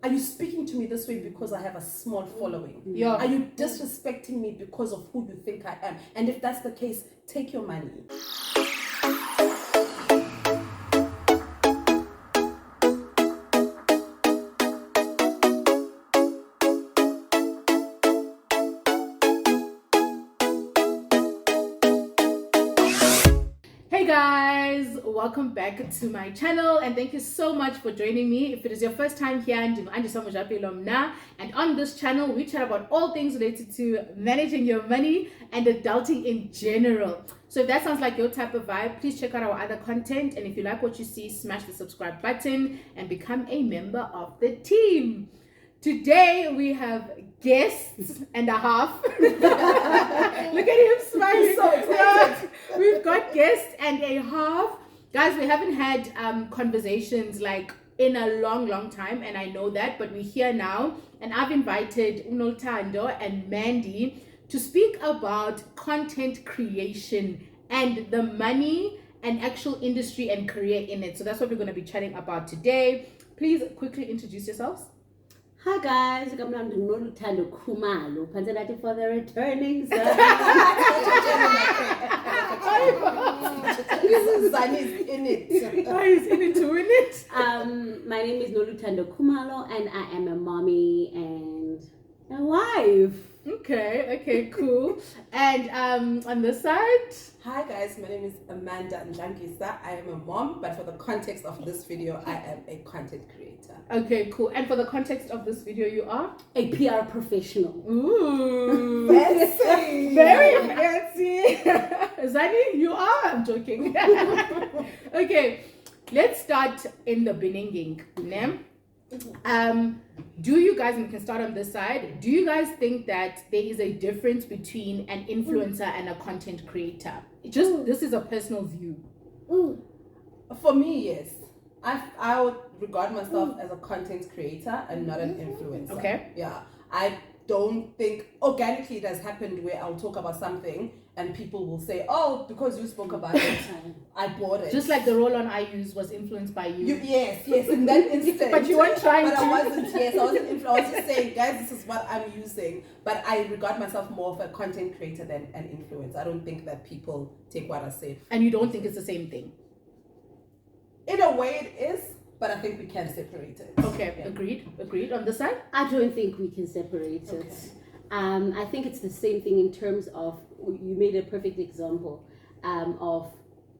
are you speaking to me this way because I have a small following? Yeah. Are you disrespecting me because of who you think I am? And if that's the case, take your money. Hey guys, welcome back to my channel and thank you so much for joining me. If it is your first time here, and on this channel we chat about all things related to managing your money and adulting in general. So if that sounds like your type of vibe, please check out our other content, and if you like what you see, smash the subscribe button and become a member of the team. Today we have guests and a half. Look at him smiling. So excited. We've got guests and a half. Guys, we haven't had conversations like in a long time, and I know that, but we're here now, and I've invited Unoltando and Mandy to speak about content creation and the money and actual industry and career in it. So that's what we're going to be chatting about today. Please quickly introduce yourselves. Hi guys, I'm Nolutando Kumalo. Panzanati for the returning son. Zani's in it. He's in it to win it. My name is Nolutando Kumalo, and I am a mommy and a wife. Okay, cool. And on this side, Hi guys, my name is Amanda Njangisa. I am a mom, but for the context of this video, I am a content creator. okay, cool. And for the context of this video, you are A PR professional. ooh, Fancy. very fancy. Zani, you are. I'm joking. Okay, let's start in the beginning. Do you guys, and we can start on this side, do you guys think that there is a difference between an influencer and a content creator? This is a personal view. For me, yes. I would regard myself as a content creator and not an influencer. Okay. Yeah. I don't think organically it has happened where I'll talk about something and people will say, oh, because you spoke about it, I bought it. Just like the roll-on I used was influenced by you. Yes, in that instant. But you weren't trying But to. I wasn't I was just saying, guys, this is what I'm using. But I regard myself more of a content creator than an influencer. I don't think that people take what I say. And you don't think it's the same thing? In a way it is, but I think we can separate it. Okay, Yeah. Agreed on this side? I don't think we can separate it. Okay. I think it's the same thing in terms of, you made a perfect example of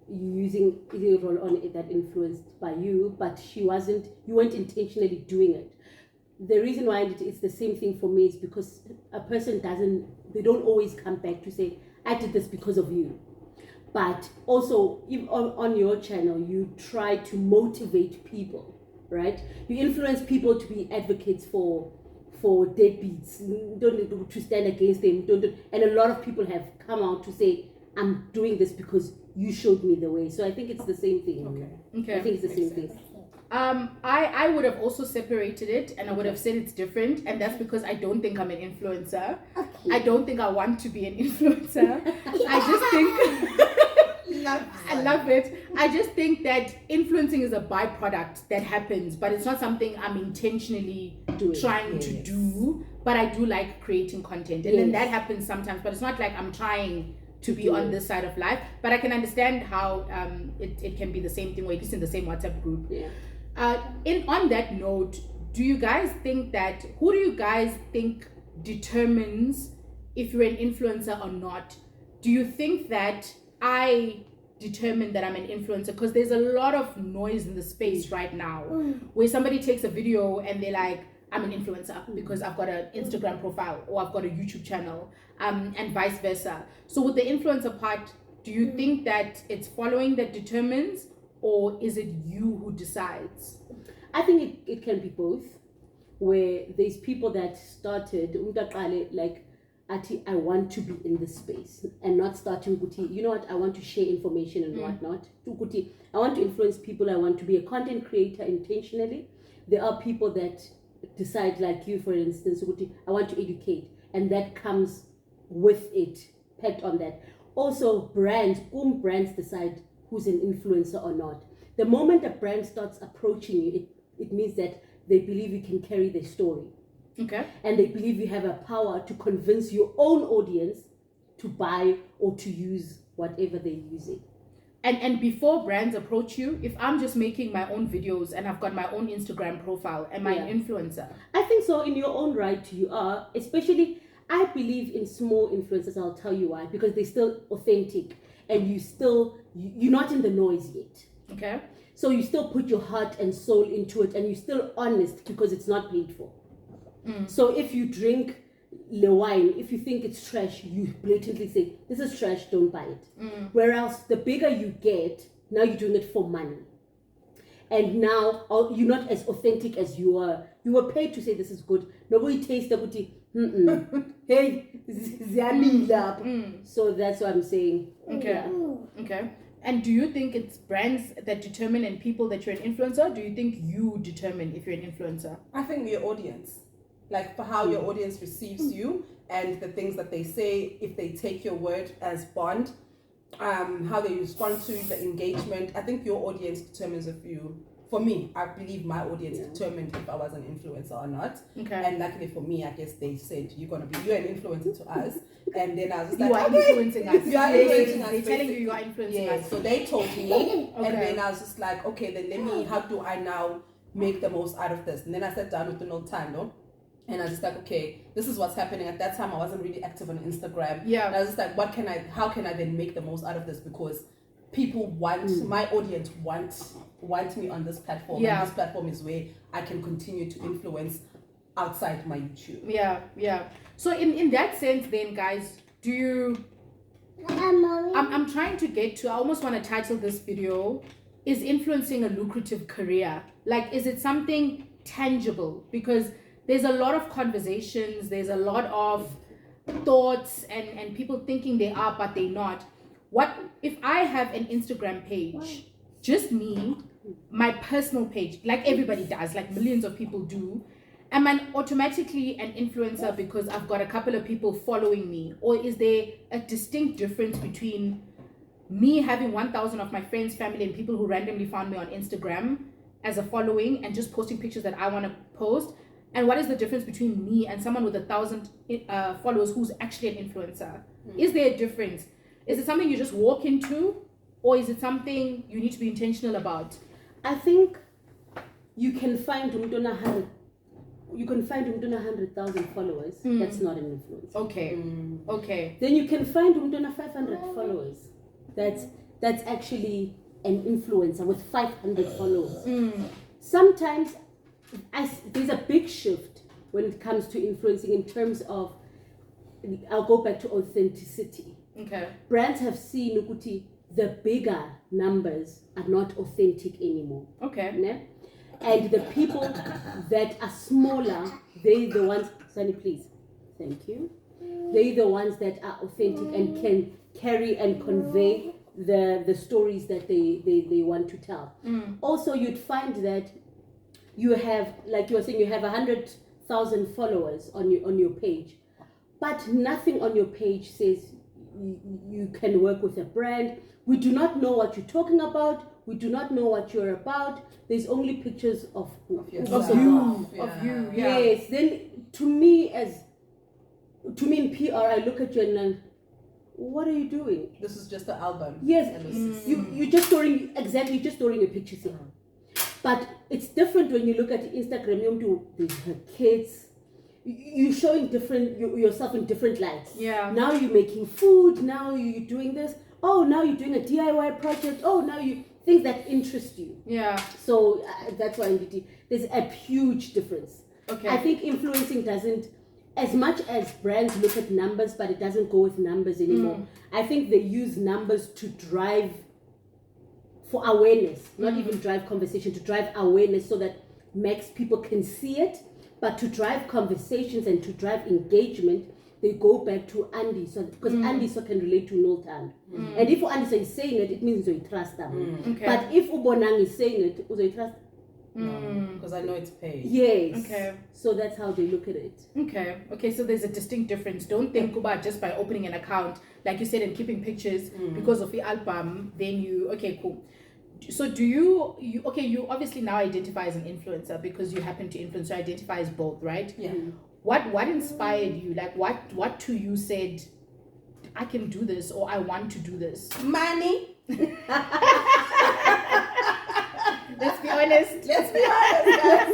using the role on it that influenced by you, but you weren't intentionally doing it. The reason why it's the same thing for me is because a person they don't always come back to say, I did this because of you. But also, if on your channel, you try to motivate people, right? You influence people to be advocates for deadbeats, don't to stand against them, and a lot of people have come out to say, I'm doing this because you showed me the way. So I think it's the same thing. Okay. I think it's the same thing. I would have also separated it, and I would have said it's different, and that's because I don't think I'm an influencer. I don't think I want to be an influencer. I just think I love it. I just think that influencing is a byproduct that happens, but it's not something I'm intentionally trying to do. But I do like creating content, and then that happens sometimes, but it's not like I'm trying to be on this side of life. But I can understand how it can be the same thing, or at least in the same WhatsApp group. Yeah. On that note, who do you guys think determines if you're an influencer or not? Do you think that I determine that I'm an influencer? Because there's a lot of noise in the space right now where somebody takes a video and they're like, I'm an influencer because I've got an Instagram profile or I've got a YouTube channel, and vice versa. So with the influencer part, do you think that it's following that determines, or is it you who decides? I think it can be both, where there's people that started like, I want to be in this space, and not starting, you know what, I want to share information and whatnot. I want to influence people. I want to be a content creator intentionally. There are people that decide, like you, for instance, I want to educate, and that comes with it, packed on that. Also, brands decide who's an influencer or not. The moment a brand starts approaching you, it means that they believe you can carry their story. Okay. And they believe you have a power to convince your own audience to buy or to use whatever they're using. And before brands approach you, if I'm just making my own videos and I've got my own Instagram profile, am I an influencer? I think so. In your own right, you are. Especially, I believe in small influencers. I'll tell you why. Because they're still authentic, and you're not in the noise yet. Okay. So you still put your heart and soul into it, and you're still honest because it's not paid for. So if you drink the wine, if you think it's trash, you blatantly say, this is trash, don't buy it. Whereas the bigger you get, now you're doing it for money. And now you're not as authentic as you were. You were paid to say this is good. Nobody tastes the hey, so that's what I'm saying. Okay. Yeah. Okay. And do you think it's brands that determine and people that you're an influencer? Or do you think you determine if you're an influencer? I think your audience, like for how your audience receives you and the things that they say, if they take your word as bond, how they respond to the engagement. I think your audience determines if you. For me, I believe my audience determined if I was an influencer or not. Okay. And luckily for me, I guess they said you're an influencer to us. And then I was just like, You are okay, influencing us. you are influencing us. They're telling you are influencing Yeah. us. So they told me, and Okay. then I was just like, okay, then how do I now make the most out of this? And then I sat down with an old Tando. And I was just like, okay, this is what's happening. At that time, I wasn't really active on Instagram. Yeah. And I was just like, how can I then make the most out of this? Because people my audience want me on this platform. Yeah. And this platform is where I can continue to influence outside my YouTube. Yeah. So in that sense then, guys, do you... I'm trying to get to... I almost want to title this video, is influencing a lucrative career? Like, is it something tangible? Because there's a lot of conversations, there's a lot of thoughts and people thinking they are, but they're not. What if I have an Instagram page, just me, my personal page, like everybody does, like millions of people do, am I automatically an influencer because I've got a couple of people following me? Or is there a distinct difference between me having 1,000 of my friends, family, and people who randomly found me on Instagram as a following and just posting pictures that I want to post? And what is the difference between me and someone with 1,000 followers who's actually an influencer? Is there a difference? Is it something you just walk into, or is it something you need to be intentional about? I think you can find 100,000 followers. That's not an influencer. Okay. Then you can find 500 followers. That's actually an influencer with 500 followers. Sometimes there's a big shift when it comes to influencing in terms of, I'll go back to authenticity. Okay. Brands have seen Ukuti, the bigger numbers are not authentic anymore. Okay. Ne? And the people that are smaller, they're the ones, Sunny, please. Thank you. They're the ones that are authentic and can carry and convey the stories that they want to tell. Also, you'd find that you have, like you were saying, you have 100,000 followers on your page, but nothing on your page says you can work with a brand. We do not know what you're talking about. We do not know what you're about. There's only pictures of you. Yeah. Yes. Then to me in PR, I look at you and then, what are you doing? This is just an album. Yes. You're just storing your pictures here. But it's different when you look at Instagram. You do there's her kids. You're showing yourself in different lights. Yeah. Now you're making food. Now you're doing this. Oh, now you're doing a DIY project. Oh, now you things that interest you. Yeah. So that's why there's a huge difference. Okay. I think influencing doesn't, as much as brands look at numbers, but it doesn't go with numbers anymore. I think they use numbers to drive for awareness, not even drive conversation, to drive awareness so that max people can see it. But to drive conversations and to drive engagement, they go back to Andy, so because Andy so can relate to Noltan. And if Andy is saying it, it means you trust them. Okay. But if Ubonang is saying it, you trust. Because I know it's paid. Yes. Okay. So that's how they look at it. Okay, so there's a distinct difference. Don't think about just by opening an account, like you said, and keeping pictures because of the album, then you, okay, cool. So do you okay, you obviously now identify as an influencer because you happen to influence, so identify as both, right? Yeah. What inspired you? Like what to you said, I can do this, or I want to do this? Money. Let's be honest. Let's be honest, guys.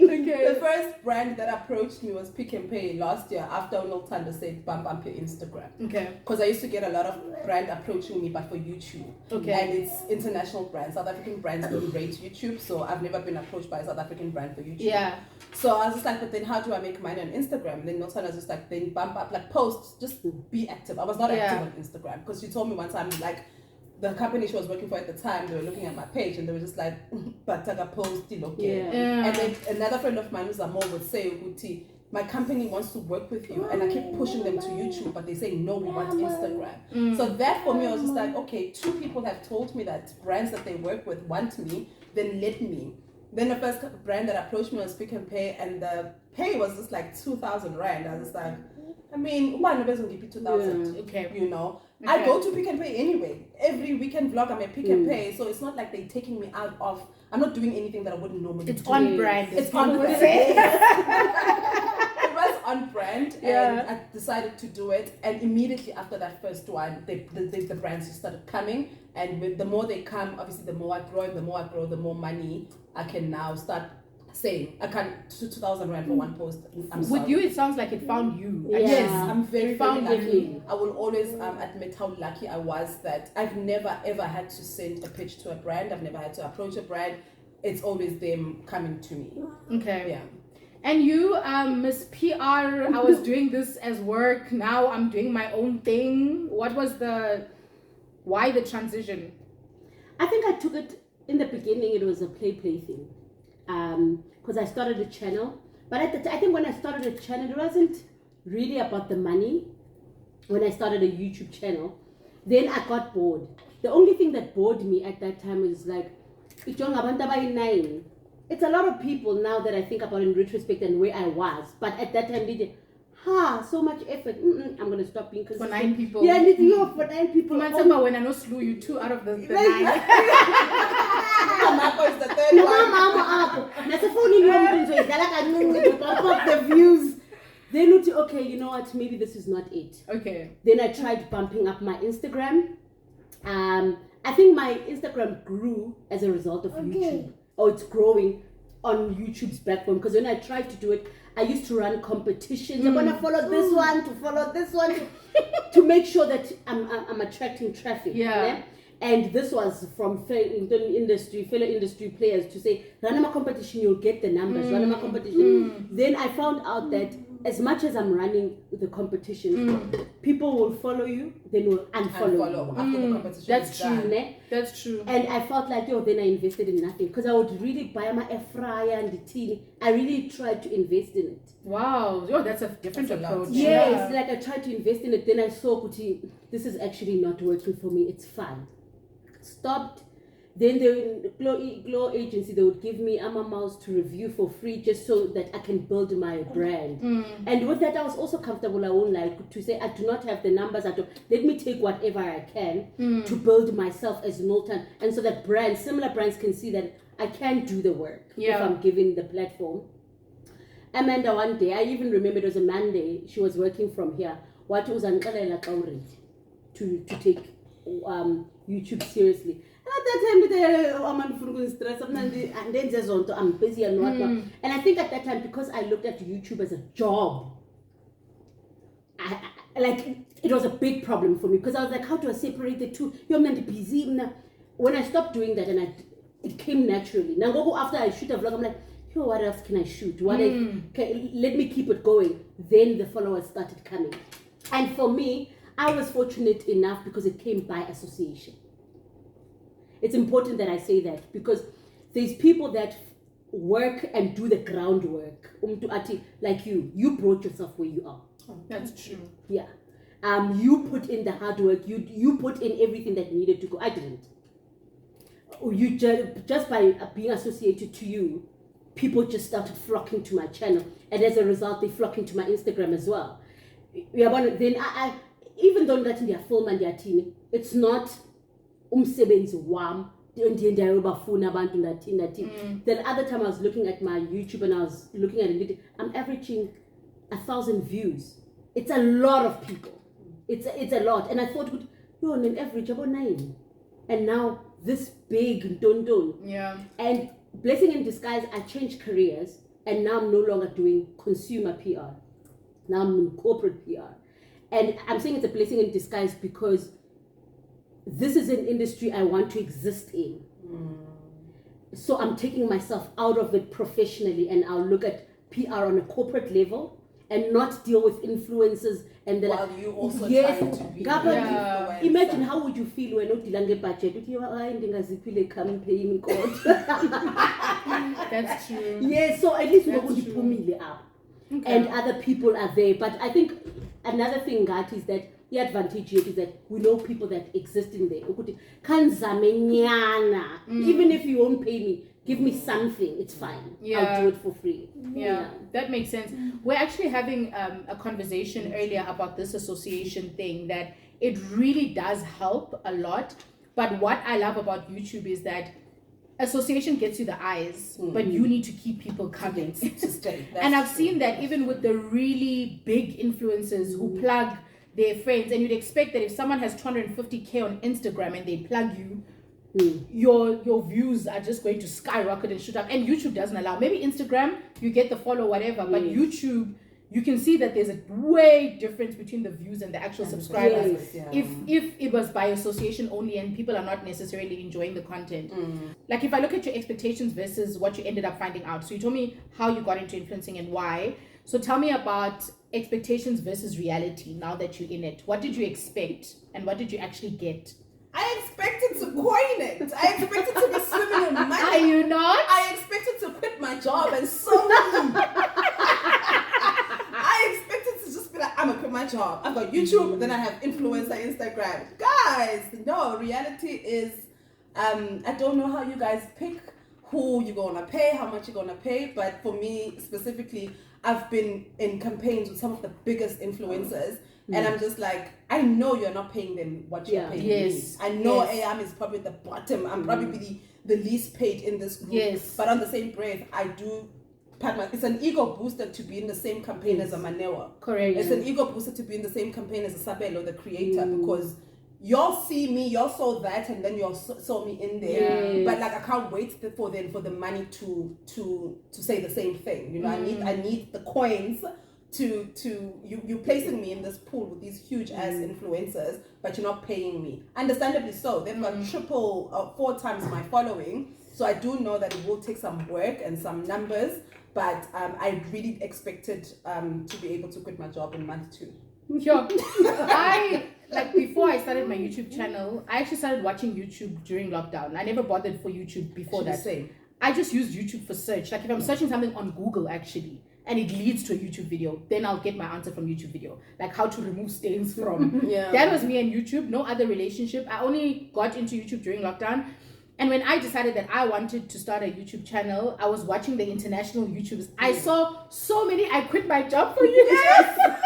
Okay. The first brand that approached me was Pick and Pay last year after Noltanda said bump up your Instagram. Okay. Because I used to get a lot of brand approaching me, but for YouTube. Okay. And it's international brands. South African brands don't rate YouTube, so I've never been approached by a South African brand for YouTube. Yeah. So I was just like, but then how do I make money on Instagram? And then Noltanda was just like, then bump up, like post, just be active. I was not active on Instagram because she told me one time, like, the company she was working for at the time, they were looking at my page and they were just like, but take a post, okay. Yeah. And then another friend of mine, Zamo, would say, Uguti, my company wants to work with you, and I keep pushing them to YouTube, but they say no, we want Instagram. So that for me, I was just like, okay, 2 people have told me that brands that they work with want me, then let me. Then the first brand that approached me was Pick and Pay, and the pay was just like 2,000 rand. I was just like, I mean, why no person give you 2,000? Okay. You know, Okay. I go to Pick and Pay anyway. Every weekend vlog, I'm at Pick and Pay, so it's not like they're taking me out of. I'm not doing anything that I wouldn't normally It's do. on brand. It's on brand. It was on brand, and I decided to do it. And immediately after that first one, the brands just started coming. And with the more they come, obviously, the more I grow, and the more I grow, the more money I can now start saying. I can't 2,000 rand for one post. I'm sorry. With you, it sounds like it found you. Yeah. Yes, I'm very, very Found lucky. you. I will always admit how lucky I was that I've never ever had to send a pitch to a brand. I've never had to approach a brand. It's always them coming to me. Okay. Yeah. And you, Miss PR, I was doing this as work. Now I'm doing my own thing. Why the transition? I think I took it in the beginning. It was a play thing, because I started a channel. But I think when I started a channel, it wasn't really about the money. When I started a YouTube channel, then I got bored. The only thing that bored me at that time was like, it's a lot of people now that I think about in retrospect and where I was. But at that time, so much effort. I'm gonna stop being consistent. For 9 people. Yeah, for 9 people. When I know slew you 2 out of the 9. Mako is the third No, one. mama, that's a phone in your so it's like the views. Then okay, you know what? Maybe this is not it. Okay. Then I tried bumping up my Instagram. I think my Instagram grew as a result of YouTube. Or it's growing on YouTube's platform, because when I tried to do it, I used to run competitions. I'm gonna follow this one to make sure that I'm attracting traffic. Yeah. And this was from fellow industry players to say, run a competition, you'll get the numbers. Run a competition. Then I found out that as much as I'm running the competition, people will follow you, then will unfollow you. After the competition. That's is true, done. ne? That's true. And I felt like, then I invested in nothing, because I would really buy my air fryer and the tea. I really tried to invest in it. Wow. That's a different That's a lot. approach. Yes, like I tried to invest in it. Then I saw, Kuti, this is actually not working for me. It's fun. Stopped. Then the Glow agency, they would give me mouse to review for free, just so that I can build my brand. And with that, I was also comfortable. I won't like to say I do not have the numbers. Let me take whatever I can to build myself as Noltan, and so that similar brands can see that I can do the work if I'm given the platform. Amanda, one day, I even remember it was a Monday. She was working from here. What was to take YouTube seriously. And at that time, I'm busy and whatnot. And I think at that time, because I looked at YouTube as a job, it was a big problem for me, because I was like, how do I separate the two? You're meant to be busy. When I stopped doing that, and it came naturally. Now, after I shoot a vlog, I'm like, what else can I shoot? Let me keep it going. Then the followers started coming. And for me, I was fortunate enough because it came by association. It's important that I say that, because there's people that work and do the groundwork. Like you brought yourself where you are. That's true. Yeah. You put in the hard work. You put in everything that needed to go. I didn't. You just by being associated to you, people just started flocking to my channel, and as a result, they flock into my Instagram as well. Then I even though that in their film and their team, it's not umsebenzi wam Then other time I was looking at my YouTube and I was looking at it, I'm averaging 1,000 views. It's a lot of people. It's a lot. And I thought, you're on an average about 9. And now this big don. Yeah. And blessing in disguise, I changed careers and now I'm no longer doing consumer PR. Now I'm in corporate PR. And I'm saying it's a blessing in disguise because this is an industry I want to exist in. So I'm taking myself out of it professionally and I'll look at PR on a corporate level and not deal with influencers and then while you also yes, trying to be imagine how would you feel when not dealing budget with your campaign code. That's true. Yeah, so at least we're That's going to true. pull me up. Okay. And other people are there. But I think another thing, Gat, is that the advantage here is that we know people that exist in there. Even if you won't pay me, give me something, it's fine. Yeah. I'll do it for free. Yeah, that makes sense. We're actually having a conversation earlier about this association thing, that it really does help a lot. But what I love about YouTube is that association gets you the eyes, but you need to keep people coming. to stay. And I've seen that even with the really big influencers who plug their friends, and you'd expect that if someone has 250K on Instagram and they plug you, your views are just going to skyrocket and shoot up. And YouTube doesn't allow. Maybe Instagram, you get the follow, whatever, but YouTube, you can see that there's a way difference between the views and the actual subscribers. If it was by association only and people are not necessarily enjoying the content. Like if I look at your expectations versus what you ended up finding out. So you told me how you got into influencing and why. So tell me about expectations versus reality now that you're in it. What did you expect and what did you actually get? I expected to coin it. I expected to be swimming in money. Are you not? I expected to quit my job and so I expected to just be like, I'm gonna quit my job. I've got YouTube, then I have influencer, Instagram. Guys, no, reality is, I don't know how you guys pick who you're gonna pay, how much you're gonna pay, but for me specifically, I've been in campaigns with some of the biggest influencers. And I'm just like, I know you're not paying them what you're paying me. I know AM is probably the bottom. I'm probably the least paid in this group. Yes. But on the same breath, I do pat my, it's an ego booster to be in the same campaign as a Manewa. Correct. It's an ego booster to be in the same campaign as a Sabelo, the creator, because y'all see me, y'all saw that, and then y'all saw me in there. But like, I can't wait for the money to say the same thing. You know, I need the coins to you placing me in this pool with these huge ass influencers, but you're not paying me. Understandably so. They've got 4 times my following, so I do know that it will take some work and some numbers. But I really expected to be able to quit my job in month 2. Sure. Before I started my YouTube channel, I actually started watching YouTube during lockdown. I never bothered for YouTube before that. Same. I just used YouTube for search. Like if I'm searching something on Google actually, and it leads to a YouTube video, then I'll get my answer from YouTube video. Like how to remove stains from. That was me and YouTube, no other relationship. I only got into YouTube during lockdown. And when I decided that I wanted to start a YouTube channel, I was watching the international YouTubers. I saw so many, I quit my job for YouTube.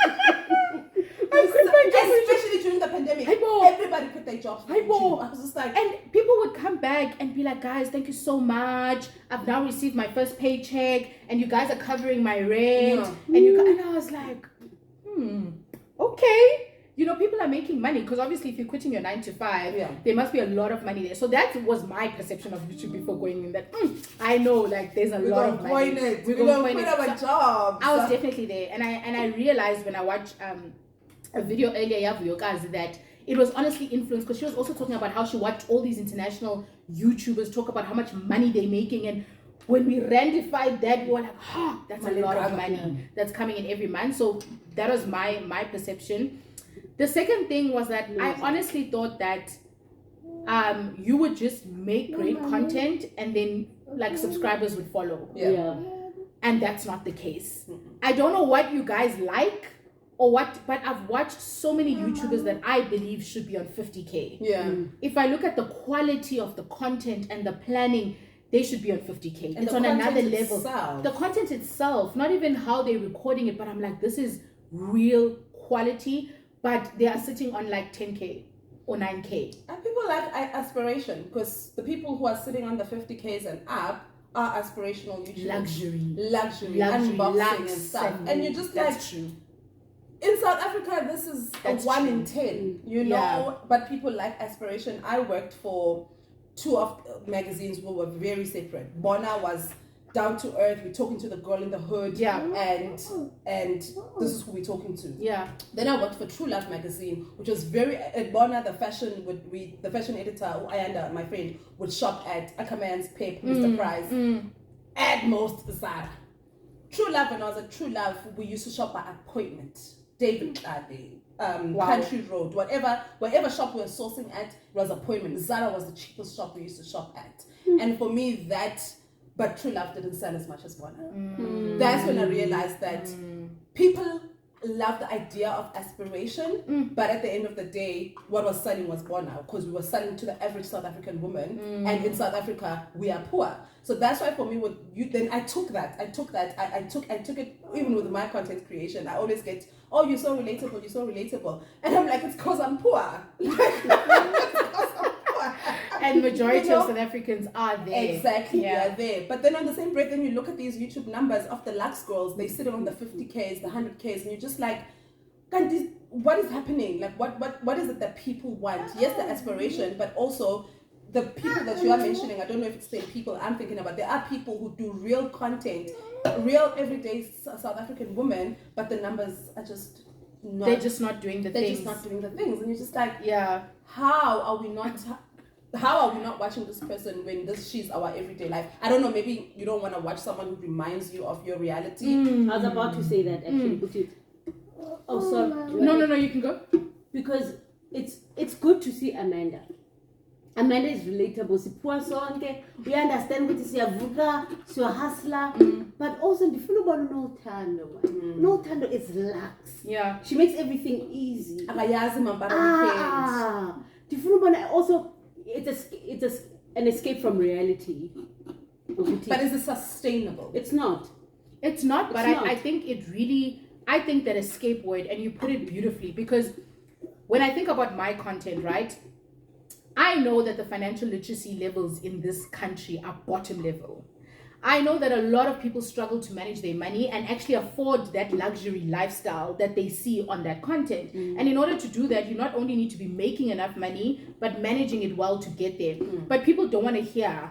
Especially during the pandemic. Everybody quit their jobs for YouTube. I was just like... And people would come back and be like, guys, thank you so much. I've now received my first paycheck and you guys are covering my rent. And I was like, okay. You know, people are making money because obviously if you're quitting your 9 to 5, there must be a lot of money there. So that was my perception of YouTube before going in, that I know like there's a lot of money. We're going to quit our jobs. I was definitely there. And I realized when I watched a video earlier that it was honestly influenced, because she was also talking about how she watched all these international YouTubers talk about how much money they're making, and when we randified that, we were like, that's a lot of money that's coming in every month. So that was my perception. The second thing was that I honestly thought that you would just make great content and then like subscribers would follow. And that's not the case. I don't know what you guys like or what, but I've watched so many YouTubers that I believe should be on 50K. If I look at the quality of the content and the planning, they should be on 50K. And it's on another level. Itself. The content itself, not even how they're recording it, but I'm like, this is real quality, but they are sitting on like 10K. or 9K? And people like aspiration because the people who are sitting on the 50Ks and up are aspirational YouTubers. Luxury, unboxing and stuff. And you're just that's true. In South Africa, this is That's a 1 true. in 10, you know, Yeah. but people like aspiration. I worked for 2 of magazines who were very separate. Bona was down to earth, we're talking to the girl in the hood, Yeah. and this is who we're talking to. Yeah. Then I worked for True Love magazine, which was very at Bona. The fashion editor, Ayanda, my friend, would shop at Ackerman's, Pep, Mr. Price, at most Zara. True Love, when I was at True Love, we used to shop by appointment. David Clady, Country Road, whatever shop we were sourcing at was appointment. Zara was the cheapest shop we used to shop at. And for me, but True Love didn't sell as much as Bona. That's when I realized that people love the idea of aspiration, but at the end of the day, what was selling was Bona, because we were selling to the average South African woman, and in South Africa we are poor. So that's why for me, then I took it even with my content creation. I always get, oh, you're so relatable, and I'm like, it's because I'm poor. And majority of South Africans are there. Exactly, they are there. But then on the same breath, then you look at these YouTube numbers of the Lux girls, they sit on the 50Ks, the 100Ks, and you're just like, what is happening? Like, what is it that people want? Yes, the aspiration, but also the people that you are mentioning, I don't know if it's the same people I'm thinking about. There are people who do real content, real everyday South African women, but the numbers are just not. They're just not doing the things. They're just not doing the things. And you're just like, yeah. How are we not watching this person when she's our everyday life? I don't know, maybe you don't want to watch someone who reminds you of your reality. I was about to say that actually. Oh, sorry. No, you can go. Because it's good to see Amanda. Amanda is relatable. Sipua sonke. We understand what is siyavuka, siya hustler. But also, ndifuna ubona Nothando. Nothando is lax. Yeah. She makes everything easy. Akayazi mambara Ndifuna ubona also, it's an escape from reality. But is it sustainable? It's not. It's not, but I think I think that escape word, and you put it beautifully, because when I think about my content, right, I know that the financial literacy levels in this country are bottom level. I know that a lot of people struggle to manage their money and actually afford that luxury lifestyle that they see on that content. And in order to do that, you not only need to be making enough money, but managing it well to get there. But people don't want to hear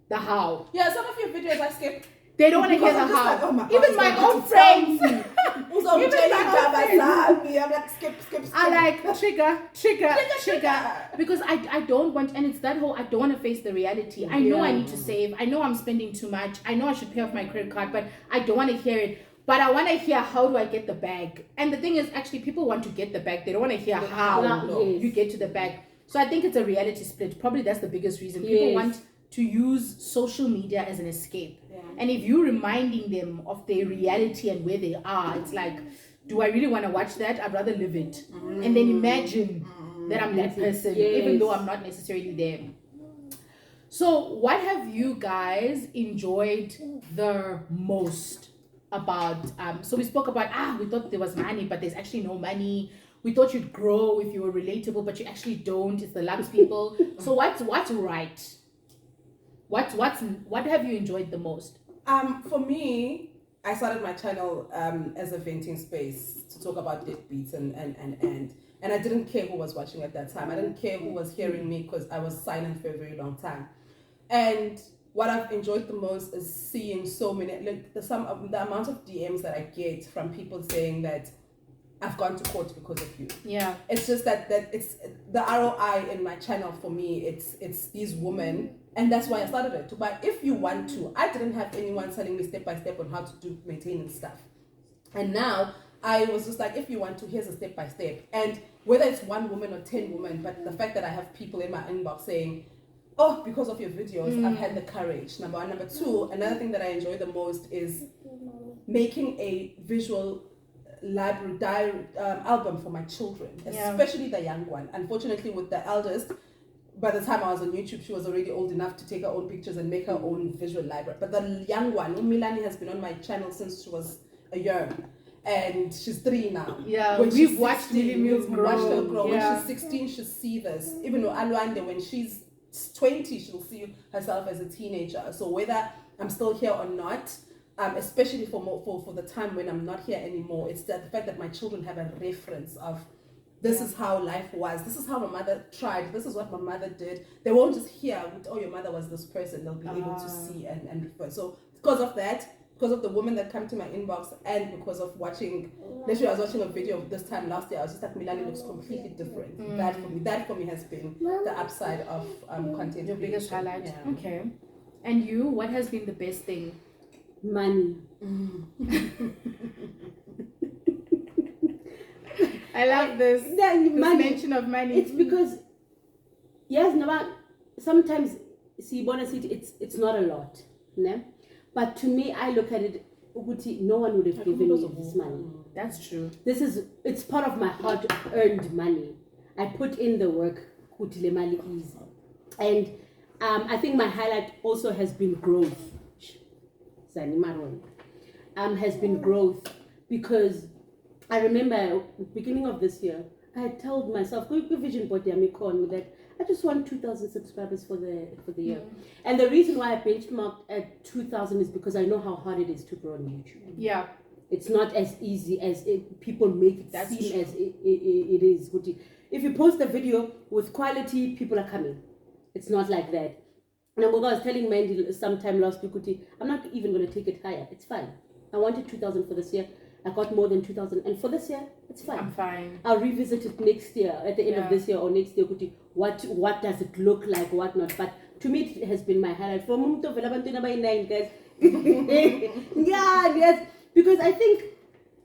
the how. Yeah, some of your videos I skip. They don't want to hear the how. Like, oh my God, even my own friends. I'm like, skip. I like trigger. Because I don't want, and it's that whole, I don't want to face the reality. I know I need to save. I know I'm spending too much. I know I should pay off my credit card, but I don't want to hear it. But I want to hear, how do I get the bag? And the thing is, actually, people want to get the bag. They don't want to hear how you get to the bag. So I think it's a reality split. Probably that's the biggest reason. People want to use social media as an escape. And if you're reminding them of their reality and where they are, it's like, do I really want to watch that? I'd rather live it. And then imagine that I'm that person, even though I'm not necessarily there. So what have you guys enjoyed the most about, so we spoke about, we thought there was money, but there's actually no money. We thought you'd grow if you were relatable, but you actually don't. It's the Lux people. So what's right? What have you enjoyed the most? For me, I started my channel as a venting space to talk about deadbeats and I didn't care who was watching at that time. I didn't care who was hearing me because I was silent for a very long time. And what I've enjoyed the most is seeing so many, like the amount of DMs that I get from people saying that I've gone to court because of you. Yeah. It's just that it's the ROI in my channel for me. It's these women. And that's why I started it. But if you want to, I didn't have anyone telling me step by step on how to do maintenance stuff. And now I was just like, if you want to, here's a step by step. And whether it's 1 woman or 10 women, but the fact that I have people in my inbox saying, oh, because of your videos, I've had the courage. Number 1. Number 2, another thing that I enjoy the most is making a visual library diary album for my children, especially the young one. Unfortunately, with the eldest, by the time I was on YouTube, she was already old enough to take her own pictures and make her own visual library. But the young one, Milani, has been on my channel since she was a year. and she's 3 now. Yeah, When we've she's watched 16, Millie Mills we've grow. watched her grow. Yeah. When she's 16, she'll see this. Even with Alwande, when she's 20, she'll see herself as a teenager. So whether I'm still here or not, especially for the time when I'm not here anymore, it's the fact that my children have a reference of this is how life was. This is how my mother tried. This is what my mother did. They won't just hear, oh, your mother was this person. They'll be able to see and refer. So because of that, because of the women that come to my inbox, and because of watching, literally I was watching a video of this time last year, I was just like, Milani looks completely different. That for me has been the upside of content. Your biggest creation. highlight. Yeah. Okay. And you, what has been the best thing? Money. I love this. This mention of money. It's because, yes, sometimes, see, it's not a lot. Ne? But to me, I look at it, no one would have given me this money. That's true. It's part of my hard-earned money. I put in the work, le mali easy. And I think my highlight also has been growth. Has been growth, because I remember beginning of this year, I had told myself, go vision board that I just want 2,000 subscribers for the year. And the reason why I benchmarked at 2,000 is because I know how hard it is to grow on YouTube. Yeah. It's not as easy as people make it seem true. as it is. If you post a video with quality, people are coming. It's not like that. And I was telling Mandy sometime last week, I'm not even going to take it higher. It's fine. I wanted 2,000 for this year. I got more than 2,000. And for this year, it's fine. I'm fine. I'll revisit it next year, at the end of this year or next year. What does it look like, what not. But to me, it has been my highlight. For Mumto Velabantuna by 9, guys. Yes. Because I think,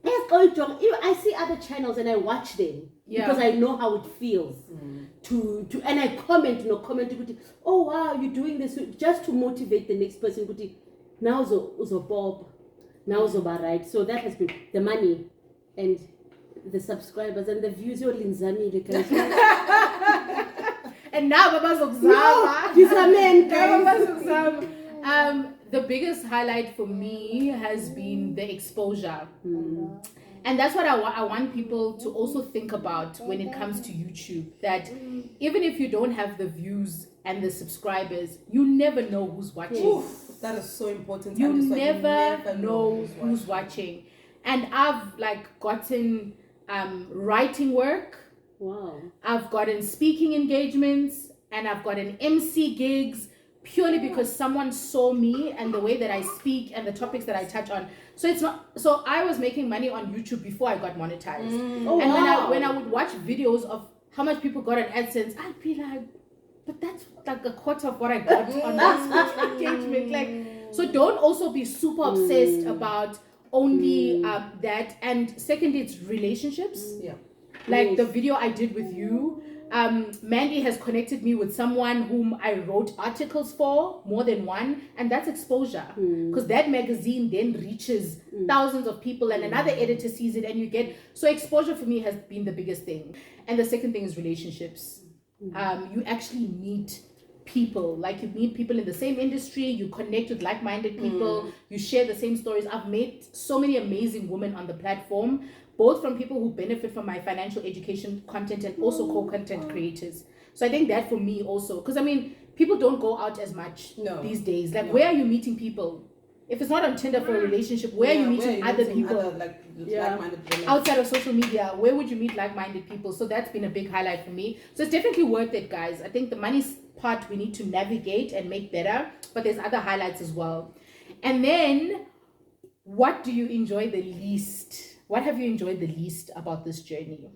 I see other channels and I watch them. Yeah. Because I know how it feels. And I comment, oh wow, you're doing this, just to motivate the next person. Now Uzo Bob, now Uzo right. So that has been the money and the subscribers and the views. You're Linzani, And now Baba Zogzama. The biggest highlight for me has been the exposure. And that's what I want people to also think about when it comes to YouTube. That even if you don't have the views and the subscribers, you never know who's watching. Oof, that is so important. You never know who's watching. And I've gotten writing work. Wow. I've gotten speaking engagements, and I've gotten MC gigs, purely because someone saw me and the way that I speak and the topics that I touch on. So it's not. So I was making money on YouTube before I got monetized. When I would watch videos of how much people got on AdSense, I'd be like, but that's like a quarter of what I got on that speech engagement. So don't also be super obsessed about only that. And secondly, it's relationships. Yeah. The video I did with you. Mandy has connected me with someone whom I wrote articles for, more than one, and that's exposure, because that magazine then reaches thousands of people, and another editor sees it, and you get, so exposure for me has been the biggest thing. And the second thing is relationships. You actually meet people, you meet people in the same industry, you connect with like-minded people, you share the same stories. I've met so many amazing women on the platform, both from people who benefit from my financial education content and also co-content creators. So I think that for me also, because people don't go out as much these days. Where are you meeting people? If it's not on Tinder for a relationship, where are you meeting other people? Like-minded women. Outside of social media, where would you meet like-minded people? So that's been a big highlight for me. So it's definitely worth it, guys. I think the money part we need to navigate and make better, but there's other highlights as well. And then, what do you enjoy the least? What have you enjoyed the least about this journey?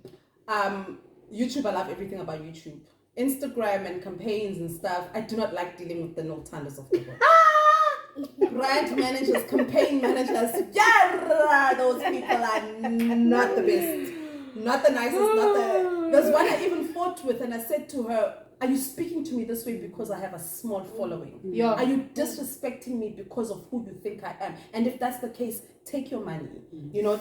YouTube, I love everything about YouTube. Instagram and campaigns and stuff, I do not like dealing with the no-tanders of people. Brand managers, campaign managers, those people are not the best. Not the nicest, There's one I even fought with, and I said to her, are you speaking to me this way because I have a small following? Yeah. Are you disrespecting me because of who you think I am? And if that's the case, take your money.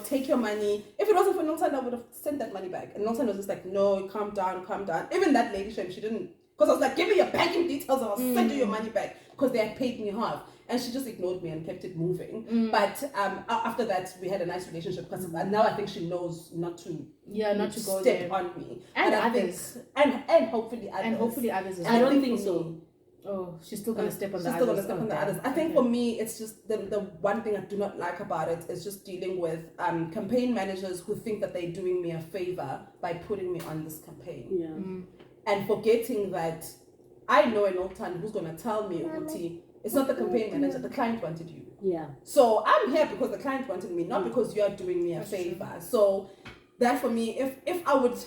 Take your money. If it wasn't for Noltan, I would have sent that money back. And Noltan was just like, no, calm down. Even that lady, she didn't. Because I was like, give me your banking details and I'll send you your money back. Because they had paid me half. and she just ignored me and kept it moving. But after that, we had a nice relationship because now I think she knows not to go step there. on me. And I others. think, and hopefully others. And hopefully others as I well. don't think so. Oh, she's still gonna step on the She's others. still gonna step on the others. I think for me, it's just the one thing I do not like about it is just dealing with campaign managers who think that they're doing me a favor by putting me on this campaign. Yeah. And forgetting that I know an old time who's gonna tell me, Uti, it's not the campaign manager, the client wanted you. Yeah. So I'm here because the client wanted me, not because you are doing me a favor. So that for me, if I would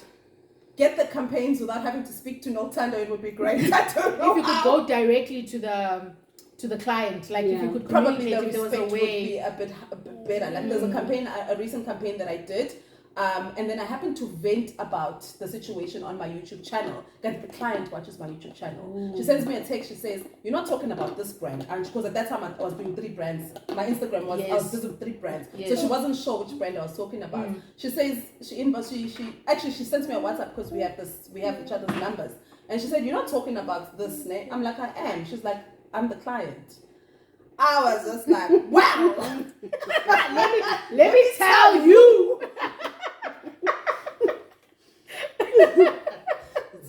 get the campaigns without having to speak to Noltando, it would be great. I don't know if you could go directly to the client, like if you could probably communicate, the if there was a respect way. would be a bit better. Like there's a campaign, a recent campaign that I did, and then I happened to vent about the situation on my YouTube channel. And the client watches my YouTube channel. She sends me a text. She says, "You're not talking about this brand," and because at that time I was doing 3 brands. My Instagram was I was busy with 3 brands, so she wasn't sure which brand I was talking about. She says she sends me a WhatsApp because we have each other's numbers, and she said, "You're not talking about this name." I'm like, "I am." She's like, "I'm the client." I was just like, "Wow." Let me tell you.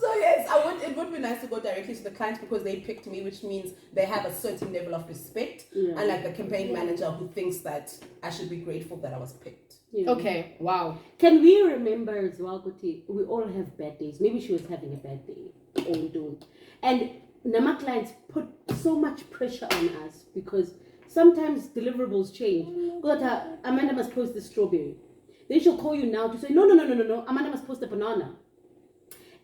So yes, it would be nice to go directly to the clients because they picked me, which means they have a certain level of respect. Unlike the campaign manager who thinks that I should be grateful that I was picked. Yeah. Okay, wow. Can we remember as well, Kuti, we all have bad days. Maybe she was having a bad day. And Nama clients put so much pressure on us because sometimes deliverables change. Amanda must post the strawberry. Then she'll call you now to say, no, Amanda must post the banana.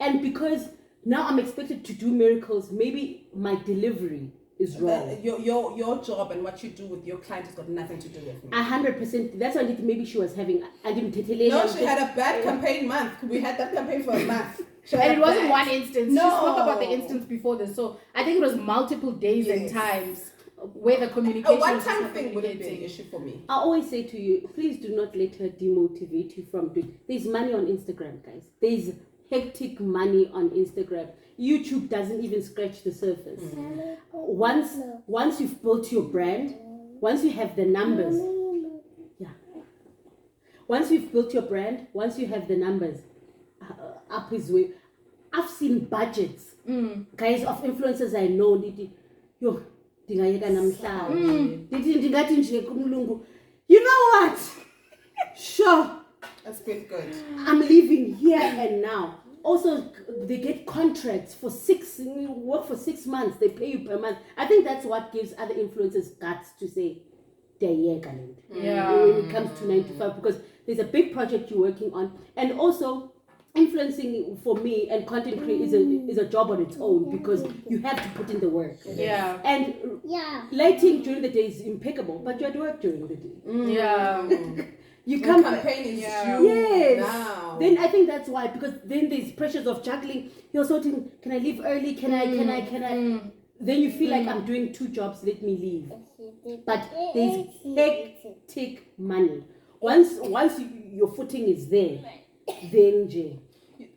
And because now I'm expected to do miracles, maybe my delivery is wrong. Your job and what you do with your client has got nothing to do with me. 100%. That's why maybe she was having. No, she had a bad campaign month. We had that campaign for a month. And it wasn't one instance. No. She spoke about the instance before this. So I think it was multiple days and times where the communication a one-time thing wouldn't be an issue for me. I always say to you, please do not let her demotivate you from doing. There's money on Instagram, guys. There's hectic money on Instagram. YouTube doesn't even scratch the surface. Once you've built your brand, once you have the numbers, once you've built your brand, once you have the numbers, up his way. I've seen budgets, guys, of influencers I know. You know what? Sure. That's been good. I'm living here and now. Also, they get contracts for work for 6 months. They pay you per month. I think that's what gives other influencers guts to say, when it comes to 9 to 5, because there's a big project you're working on, and also influencing for me and content creation is a job on its own because you have to put in the work. And lighting during the day is impeccable, but you're at work during the day. You come campaign is now. Then I think that's why, because then there's pressures of juggling. You're sorting, can I leave early? Can I? Then you feel like I'm doing 2 jobs, let me leave. But there's hectic money. Once your footing is there, then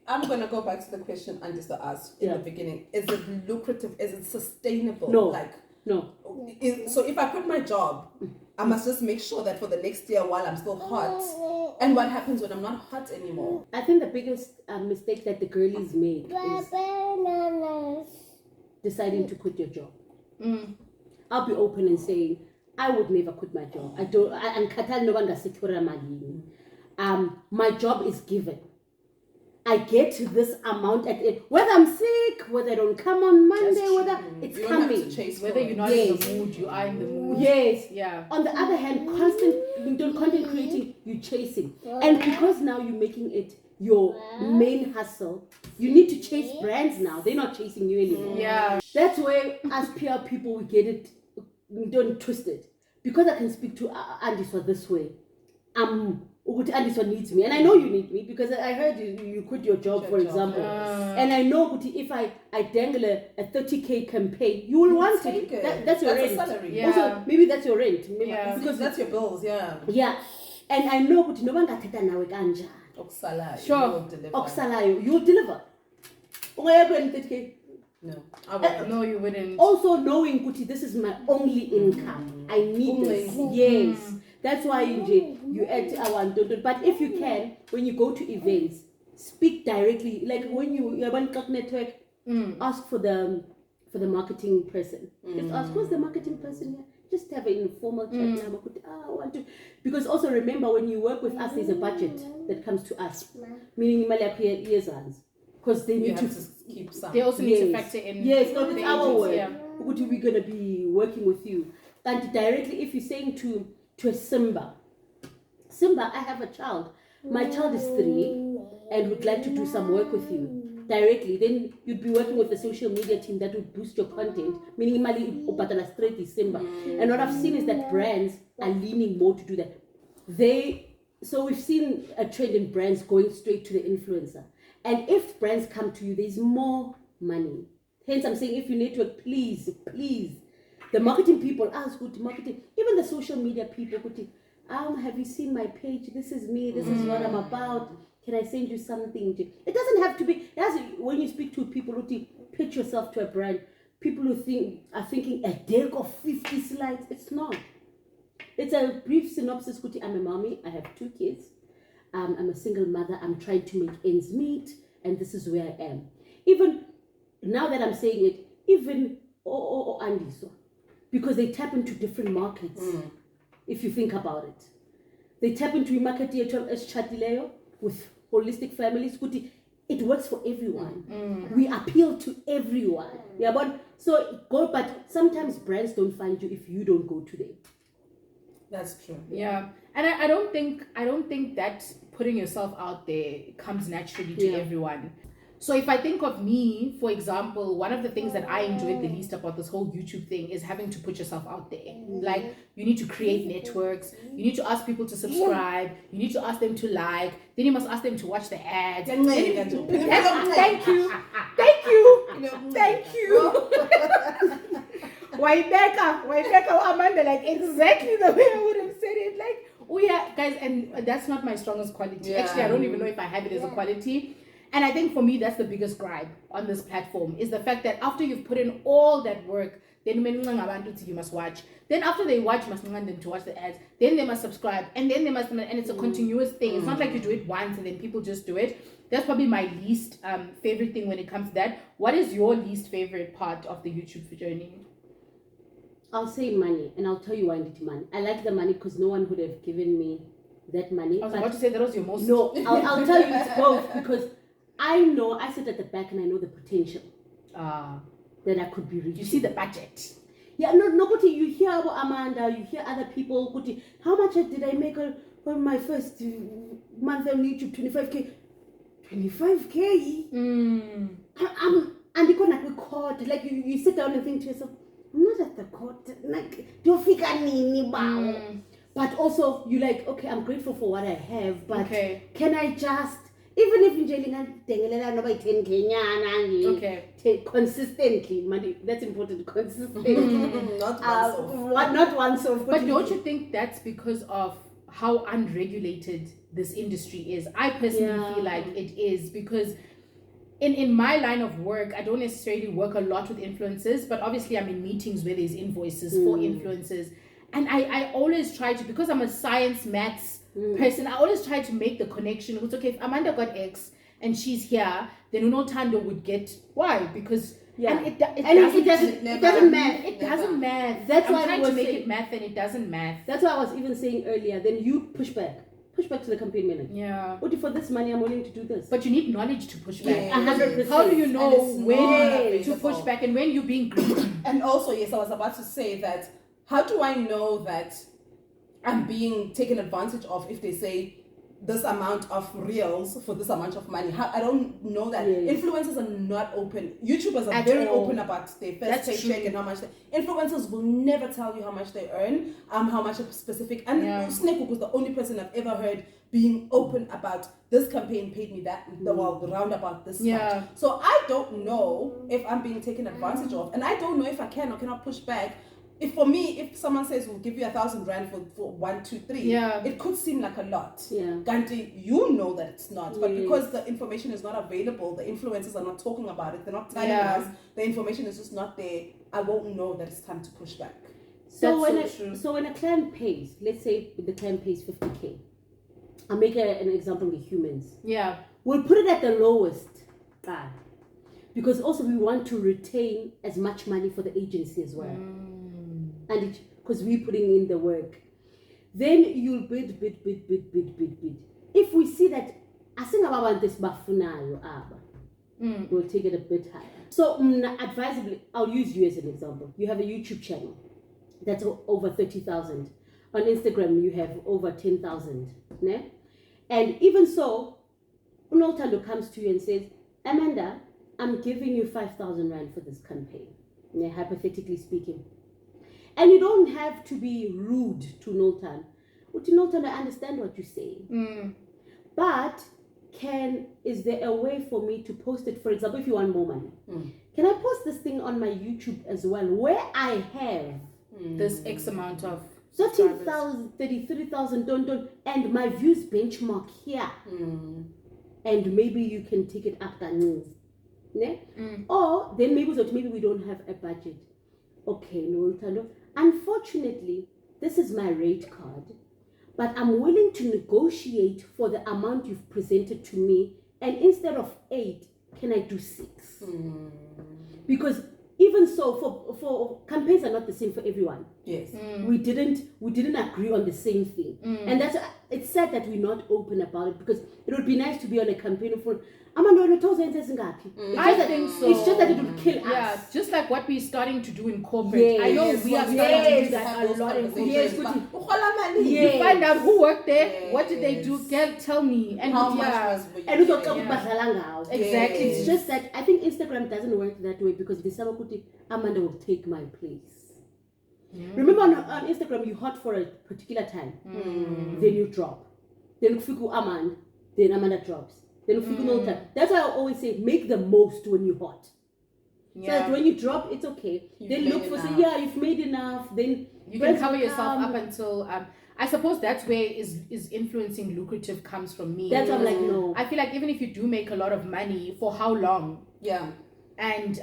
I'm going to go back to the question Andisa asked in the beginning. Is it lucrative? Is it sustainable? No. So if I quit my job, I must just make sure that for the next year while I'm still hot. And what happens when I'm not hot anymore? I think the biggest mistake that the girlies make is deciding to quit your job. I'll be open and saying, I would never quit my job. My job is given. I get this amount at it. Whether I'm sick, whether I don't come on Monday, whether it's you coming. Don't have to chase whether you're not in the mood, you are in the mood. Yes. Yeah. On the other hand, content creating, you're chasing. And because now you're making it your main hustle, you need to chase brands now. They're not chasing you anymore. Yeah. That's where as PR people, we get it, don't twist it. Because I can speak to Andiswa this way. Andiswa needs me, and I know you need me because I heard you quit your job, for example. And I know if I dangle a 30K campaign, you will want take it. That's your rent. A salary. Yeah. Also, maybe that's your rent. Because that's your bills, Yeah. And I know no one can tell nawe kanja. Oksalayo. Sure. Oksalayo. You will deliver. Where are you 30K? No, I wouldn't. No, you wouldn't. Also knowing Kuti, this is my only income. I need this. Yes. That's why you add our but if you can, when you go to events, speak directly. Like when you have one network, ask for the marketing person. Just ask, who's the marketing person here? Just have an informal chat. I want to, because also remember when you work with us, there's a budget that comes to us, meaning because they need to keep some. They also need to factor in. Yes, not it's our word. Yeah. We're gonna be working with you, and directly if you're saying to a Simba, I have a child. My child is 3 and would like to do some work with you directly. Then you'd be working with the social media team that would boost your content. Meaning, straight is Simba. And what I've seen is that brands are leaning more to do that. So we've seen a trend in brands going straight to the influencer. And if brands come to you, there's more money. Hence, I'm saying if you network, please, the marketing people, ask good marketing, even the social media people, have you seen my page? This is me. This is what I'm about. Can I send you something? It doesn't have to be. When you speak to people who pitch yourself to a brand, people who are thinking a deck of 50 slides. It's not. It's a brief synopsis. I'm a mommy. I have 2 kids. I'm a single mother. I'm trying to make ends meet, and this is where I am. Even now that I'm saying it, even Andiso, because they tap into different markets. If you think about it, they tap into a market as Chatileo with holistic families. It works for everyone. We appeal to everyone. Yeah, but sometimes brands don't find you if you don't go to them. That's true. Yeah, and I don't think that putting yourself out there comes naturally to everyone. So if I think of me, for example, one of the things that I enjoyed the least about this whole YouTube thing is having to put yourself out there. Like, you need to create networks, you need to ask people to subscribe, you need to ask them to like, then you must ask them to watch the ads. Thank you. Waibeka, Amanda, like exactly the way I would have said it. Like, guys, and that's not my strongest quality. Actually, I don't even know if I have it as a quality. And I think for me, that's the biggest gripe on this platform, is the fact that after you've put in all that work, then you must watch. Then after they watch, you must want them to watch the ads. Then they must subscribe. And then they must, and it's a continuous thing. It's not like you do it once and then people just do it. That's probably my least favorite thing when it comes to that. What is your least favorite part of the YouTube journey? I'll say money, and I'll tell you why I need money. I like the money because no one would have given me that money. I was about to say that was your most... No, I'll tell you it's both, because I sit at the back and I know the potential that I could be reaching. You see the budget. Yeah, nobody. You hear about Amanda, you hear other people. How much did I make on my first month on YouTube? 25K. 25K? And you can't record. Like, you sit down and think to yourself, I'm not at the court. Like, do you think I need But also, you're like, okay, I'm grateful for what I have, but can I just... Even if consistently, money, that's important, consistently. Not once off. But don't you think that's because of how unregulated this industry is? I personally feel like it is, because in my line of work, I don't necessarily work a lot with influencers, but obviously I'm in meetings where there's invoices for influencers. And I always try to, because I'm a science, maths person, I always try to make the connection. It's okay, if Amanda got X and she's here, then Tando would get Y, because and it doesn't math. It doesn't math. That's I'm why trying to make it math, and it doesn't math. That's why I was even saying earlier. Then you push back to the campaign manager. Yeah. But for this money, I'm willing to do this. But you need knowledge to push back. 100%. How do you know when to push back and when you're being greedy? And also, yes, I was about to say that. How do I know that I'm being taken advantage of if they say this amount of reels for this amount of money? I don't know that. Influencers are not open. YouTubers are very open about their first paycheck and how much influencers will never tell you how much they earn, how much a specific. And Snake was the only person I've ever heard being open about this campaign paid me that round about this much. So I don't know if I'm being taken advantage of, and I don't know if I can or cannot push back if for me, if someone says we'll give you 1,000 rand for 1, 2, 3, Yeah. it could seem like a lot. Yeah. Ganti, you know that it's not, but Yes. because the information is not available, the influencers are not talking about it, they're not telling Yeah. us, the information is just not there, I won't know that it's time to push back. So That's so true. so when a client pays, let's say the client pays 50K, I'll make an example with humans. Yeah. We'll put it at the lowest, because also we want to retain as much money for the agency as well, and because we're putting in the work. Then you'll bid. If we see that we'll take it a bit higher. So advisably, I'll use you as an example. You have a YouTube channel that's over 30,000. On Instagram, you have over 10,000. Ne? And even so, Unotando comes to you and says, Amanda, I'm giving you 5,000 rand for this campaign, ne? Hypothetically speaking. And you don't have to be rude to Noltan. But to Noltan, I understand what you're saying. But is there a way for me to post it? For example, if you want more money, can I post this thing on my YouTube as well, where I have this X amount of 30,000, 33,000, and my views benchmark here, and maybe you can take it up that move, ne? Or then maybe we don't have a budget. Okay, no, unfortunately, this is my rate card, but I'm willing to negotiate for the amount you've presented to me, and instead of 8, can I do 6? Because even so, for campaigns are not the same for everyone. Yes. We didn't agree on the same thing, and that's it's sad that we're not open about it, because it would be nice to be on a campaign for. I think so. It's just that it would kill us. Yeah, just like what we're starting to do in corporate. Yes. I know we are starting to do that a lot in corporate. You find out who worked there, what did they do, girl, tell me. And how much was exactly. It's just that I think Instagram doesn't work that way, because Amanda will take my place. Remember on Instagram, you hot for a particular time, then you drop. Then Amanda, then Amanda drops. That's why I always say, make the most when you're hot. So that when you drop, it's okay. Then look for, you've made enough. Then you can cover yourself up until I suppose that's where is influencing lucrative comes from me. That's what I'm like, no. I feel like even if you do make a lot of money, for how long? Yeah. And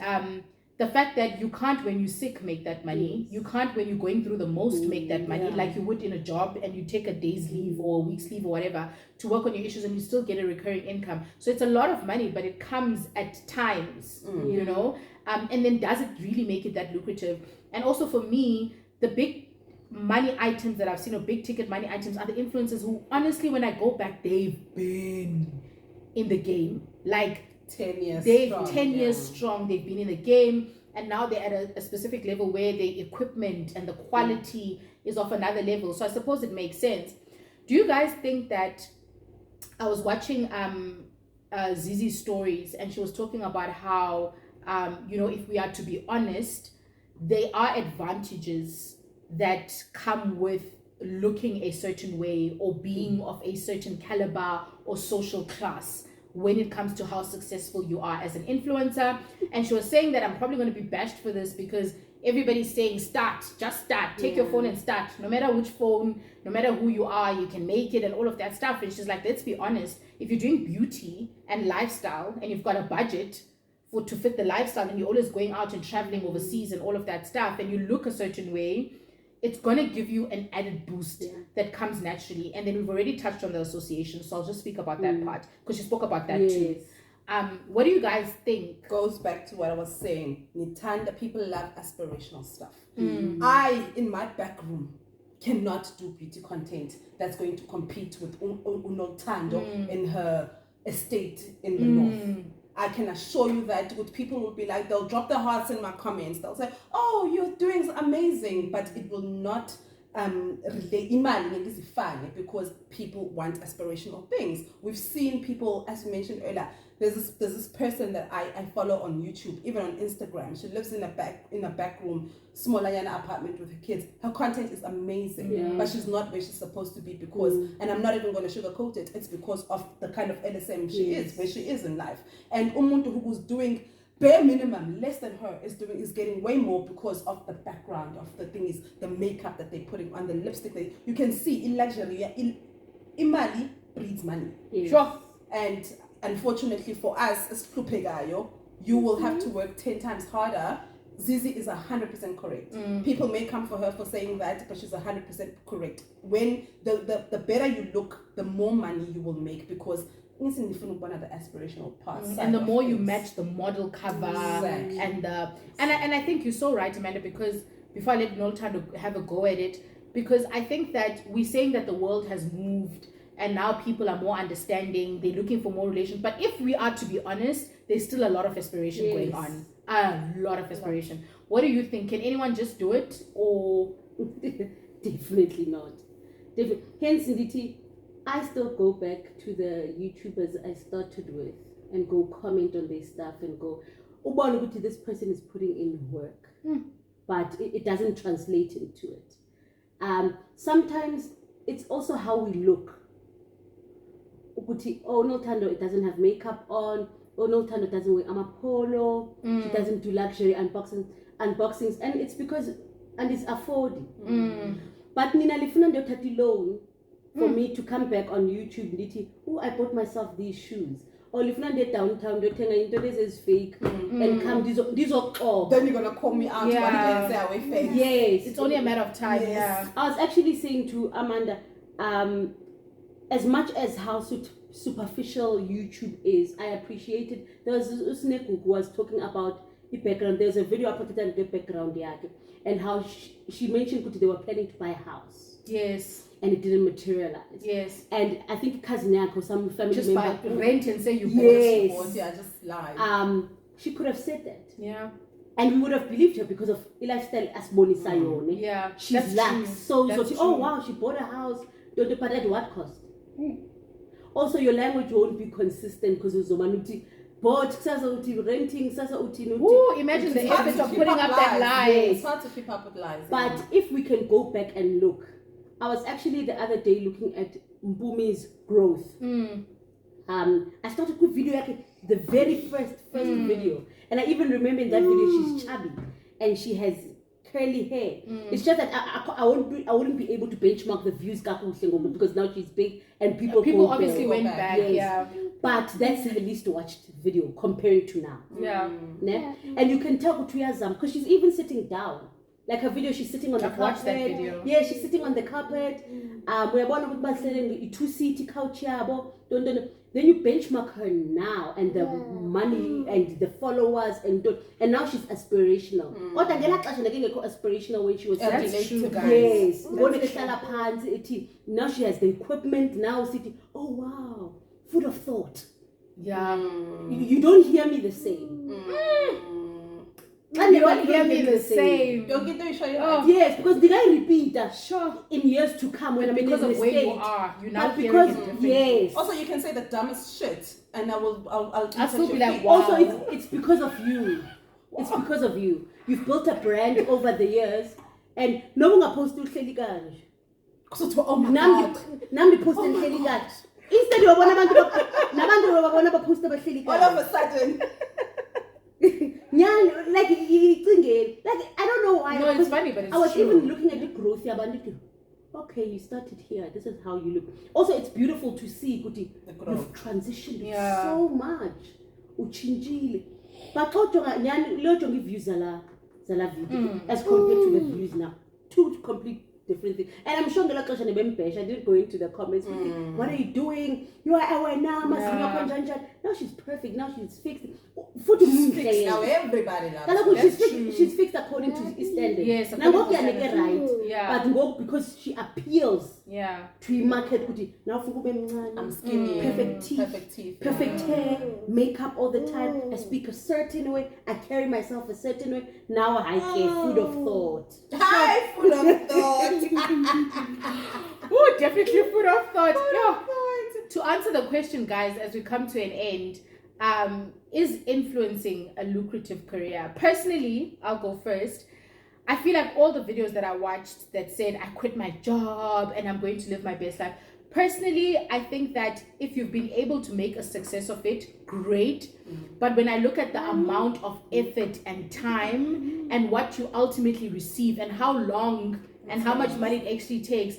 the fact that you can't, when you're sick, make that money. You can't, when you're going through the most, make that money like you would in a job, and you take a day's leave or a week's leave or whatever to work on your issues, and you still get a recurring income. So it's a lot of money, but it comes at times, you know, and then does it really make it that lucrative? And also for me, the big money items that I've seen, or big ticket money items, are the influencers who, honestly, when I go back, they've been in the game. Like, 10 years they've strong, 10 years strong, they've been in the game, and now they're at a specific level where the equipment and the quality is of another level. So I suppose it makes sense. Do you guys think that, I was watching Zizi's stories, and she was talking about how if we are to be honest, there are advantages that come with looking a certain way or being of a certain caliber or social class when it comes to how successful you are as an influencer. And she was saying that I'm probably going to be bashed for this, because everybody's saying just start, take your phone and start. No matter which phone, no matter who you are, you can make it and all of that stuff. And she's like, let's be honest, if you're doing beauty and lifestyle and you've got a budget to fit the lifestyle, and you're always going out and traveling overseas and all of that stuff, and you look a certain way, it's going to give you an added boost that comes naturally. And then we've already touched on the association, so I'll just speak about that part, because she spoke about that too. What do you guys think? Goes back to what I was saying. Nitanda, people love aspirational stuff. I, in my back room, cannot do beauty content that's going to compete with Unotando in her estate in the north. I can assure you that what people will be like, they'll drop their hearts in my comments. They'll say, oh, you're doing amazing, but it will not relate because people want aspirational things. We've seen people, as we mentioned earlier, there's this person that I follow on YouTube, even on Instagram. She lives in a back room, smaller apartment with her kids. Her content is amazing, but she's not where she's supposed to be because, and I'm not even going to sugarcoat it, it's because of the kind of LSM she is, where she is in life. And umuntu who's doing bare minimum, less than her, is getting way more because of the background of the thing is the makeup that they're putting on, the lipstick. You can see in luxury, imali breeds money. Yes. Sure. And unfortunately for us, as Plupegayo, you will have to work 10 times harder. Zizi is 100% correct. People may come for her for saying that, but she's 100% correct. When the better you look, the more money you will make, because one of the aspirational parts. And the more you match the model cover Exactly. and I think you're so right, Amanda, because before I let Noltando have a go at it, because I think that we're saying that the world has moved and now people are more understanding, they're looking for more relations. But if we are to be honest, there's still a lot of aspiration going on. A lot of aspiration. What do you think? Can anyone just do it? Or Definitely not. Hence, Nditi, I still go back to the YouTubers I started with and go comment on their stuff and go, this person is putting in work, but it doesn't translate into it. Sometimes it's also how we look. Oh, Noltando, it doesn't have makeup on. Oh, Noltando doesn't wear amapolo. She doesn't do luxury unboxings, and it's because, and it's affording. But Nina Lifuna Ndotati loan for me to come back on YouTube. I bought myself these shoes. Or Lifuna Nde downtown, this is fake, and come these are all. Then you're gonna call me out. Yes, it's only a matter of time. Yes. Yeah. I was actually saying to Amanda, as much as how superficial YouTube is, I appreciated. There was Usneku who was talking about the background. There's a video I put it on the background, and how she mentioned they were planning to buy a house. Yes. And it didn't materialize. Yes. And I think cousin or some family just member, buy rent and say you yes. bought. Yeah, just lie. She could have said that. Yeah. And we would have believed her because of lifestyle as Bonisayone. Yeah. She's lax. So oh wow, she bought a house. But at what cost? Also, your language won't be consistent because it's Zomanuti. But renting, imagine the effort of putting up that lie. It's hard to keep up with lies. But if we can go back and look, I was actually the other day looking at Mpumi's growth. I started with video, the very first video, and I even remember in that video she's chubby and she has curly hair. It's just that I wouldn't be able to benchmark the views because now she's big and people obviously went back. Yes. Yeah. But that's her least watched video comparing to now. Yeah. And you can tell because she's even sitting down. Like her video, she's sitting on the carpet. Watched that video. Yeah, she's sitting on the carpet. We're a 2-seat couch. Then you benchmark her now and the money and the followers and now she's aspirational. What aspirational when she was yes. Now she has the equipment. Now sitting. Oh wow, food of thought. Yeah. You don't hear me the same. You don't hear me the same. Yes, because the guy repeat that in years to come when because of where you are, you're not hearing it differently. Yes. Also, you can say the dumbest shit, and I'll still be like, wow. Also, it's because of you. It's because of you. You've built a brand over the years, and no one post to Kheligan. Oh my God. Nambi post to Kheligan. Instead of one nabantu post to Kheligan. All of a sudden. Yeah, like I don't know why. No, it's funny, but it's I was true. even looking at the growth here, but okay, you started here. This is how you look. Also, it's beautiful to see Kuti. You've transitioned so much. Uchinjile. But how to views zala video as compared to the views now? Two complete different things. And I'm sure the location I didn't go into the comments. What are you doing? You are aware now. Now she's perfect. Now she's fixed. Now everybody loves her. She's fixed according to his standard. Yes. Now go right. Yeah. But go because she appeals. Yeah. To market. Now I'm skinny. Perfect teeth. Perfect hair. Makeup all the time. I speak a certain way. I carry myself a certain way. Now I get food of thought. Hi, food of thought. Oh, definitely food of thought. To answer the question, guys, as we come to an end, is influencing a lucrative career? Personally, I'll go first. I feel like all the videos that I watched that said I quit my job and I'm going to live my best life, Personally, I think that if you've been able to make a success of it, great. But when I look at the amount of effort and time and what you ultimately receive and how long and how much money it actually takes